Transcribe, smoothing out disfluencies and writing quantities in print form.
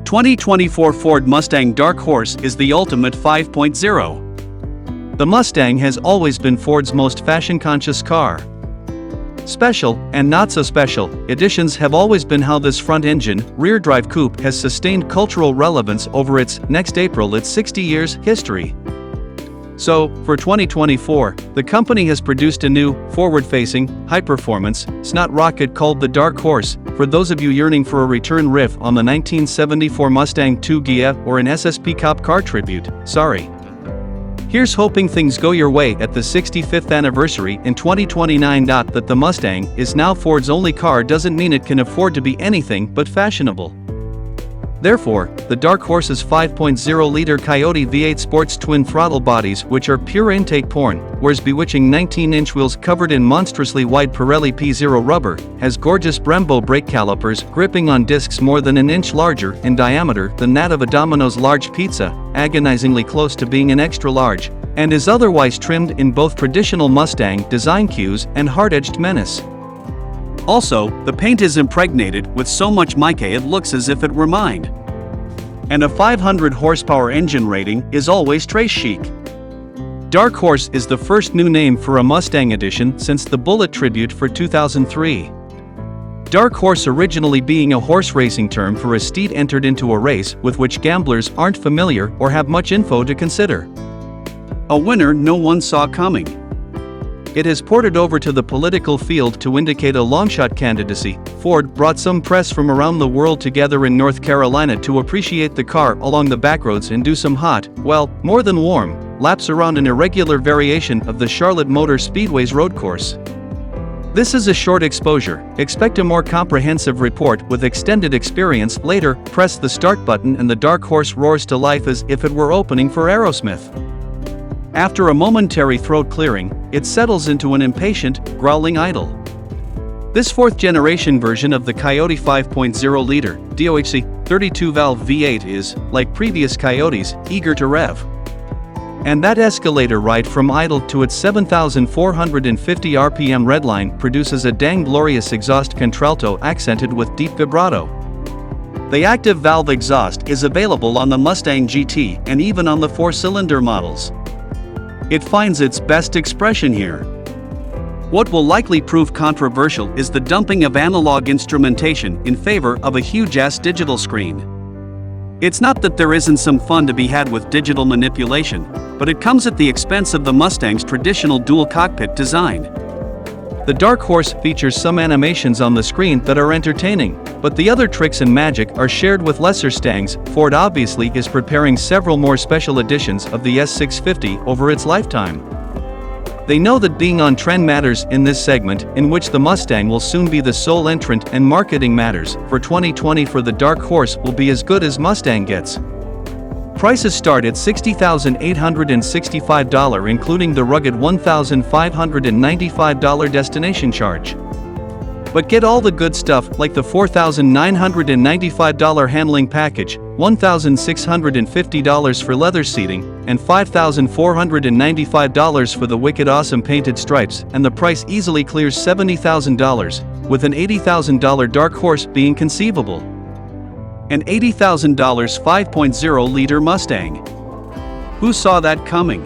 2024 Ford Mustang Dark Horse is the ultimate 5.0. The Mustang has always been Ford's most fashion-conscious car. Special, and not so special, editions have always been how this front-engine, rear-drive coupe has sustained cultural relevance over its 60 years history. So, for 2024, the company has produced a new, forward-facing, high-performance, snot rocket called the Dark Horse, for those of you yearning for a return riff on the 1974 Mustang II Ghia or an SSP cop car tribute. Sorry. Here's hoping things go your way at the 65th anniversary in 2029. That the Mustang is now Ford's only car doesn't mean it can afford to be anything but fashionable. Therefore, the Dark Horse's 5.0-liter Coyote V-8 sports twin throttle bodies, which are pure intake porn, wears bewitching 19-inch wheels covered in monstrously wide Pirelli PZero rubber, has gorgeous Brembo brake calipers gripping on discs more than an inch larger in diameter than that of a Domino's large pizza, agonizingly close to being an extra large, and is otherwise trimmed in both traditional Mustang design cues and hard-edged menace. Also, the paint is impregnated with so much mica it looks as if it were mined. And a 500 horsepower engine rating is always trace chic. Dark Horse is the first new name for a Mustang edition since the Bullet Tribute for 2003. Dark Horse originally being a horse racing term for a steed entered into a race with which gamblers aren't familiar or have much info to consider. A winner no one saw coming. It has ported over to the political field to indicate a longshot candidacy. Ford brought some press from around the world together in North Carolina to appreciate the car along the backroads and do some hot, well, more than warm, laps around an irregular variation of the Charlotte Motor Speedway's road course. This is a short exposure. Expect a more comprehensive report with extended experience later. Press the start button and the Dark Horse roars to life as if it were opening for Aerosmith. After a momentary throat clearing, it settles into an impatient, growling idle. This fourth-generation version of the Coyote 5.0-liter DOHC 32-valve V8 is, like previous Coyotes, eager to rev. And that escalator ride from idle to its 7,450 RPM redline produces a dang glorious exhaust contralto accented with deep vibrato. The active valve exhaust is available on the Mustang GT and even on the four-cylinder models. It finds its best expression here. What will likely prove controversial is the dumping of analog instrumentation in favor of a huge-ass digital screen. It's not that there isn't some fun to be had with digital manipulation, but it comes at the expense of the Mustang's traditional dual cockpit design. The Dark Horse features some animations on the screen that are entertaining, but the other tricks and magic are shared with lesser Stangs. Ford obviously is preparing several more special editions of the S650 over its lifetime. They know that being on trend matters in this segment, in which the Mustang will soon be the sole entrant, and marketing matters. For 2020 for the Dark Horse will be as good as Mustang gets. Prices start at $60,865, including the rugged $1,595 destination charge. But get all the good stuff like the $4,995 handling package, $1,650 for leather seating, and $5,495 for the wicked awesome painted stripes, and the price easily clears $70,000, with an $80,000 Dark Horse being conceivable. An $80,000 5.0-liter Mustang. Who saw that coming?